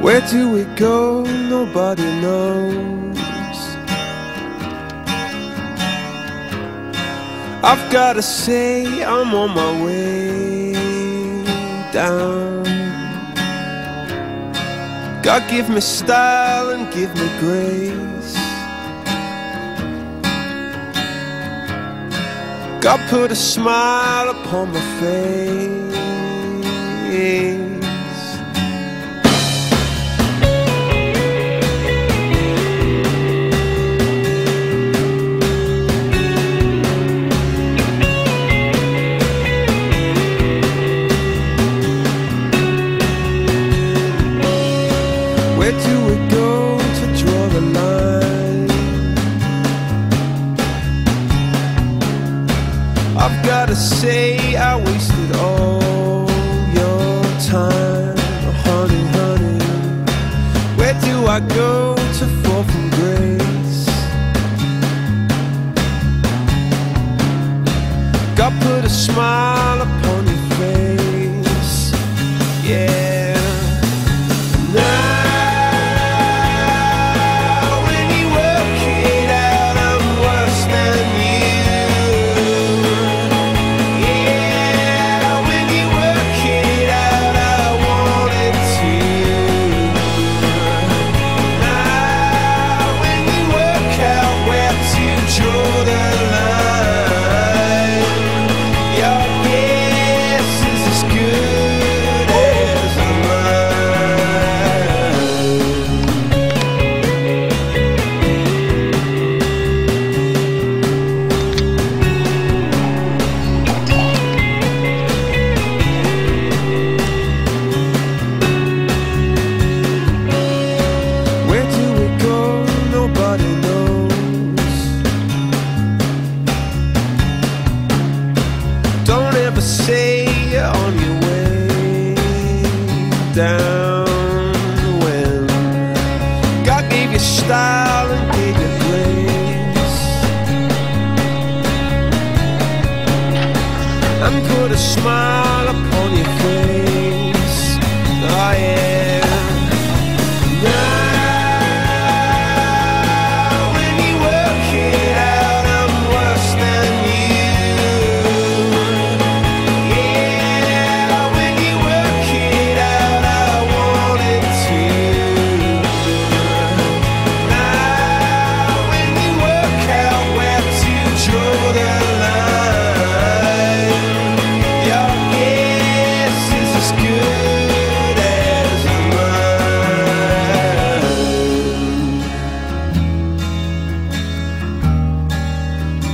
Where do we go? Nobody knows. I've gotta say I'm on my way down. God give me style and give me grace. God put a smile upon my face. Where do we go to draw the line? I've gotta say I wasted all your time, honey, honey. Where do I go to fall from grace? God put a smile upon your face, yeah. Say you're on your way down when God gave you style and gave you grace and put a smile upon your face. Oh yeah.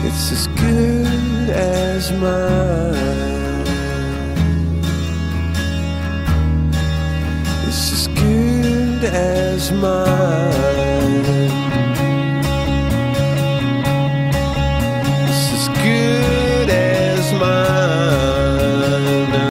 It's as good as mine. It's as good as mine.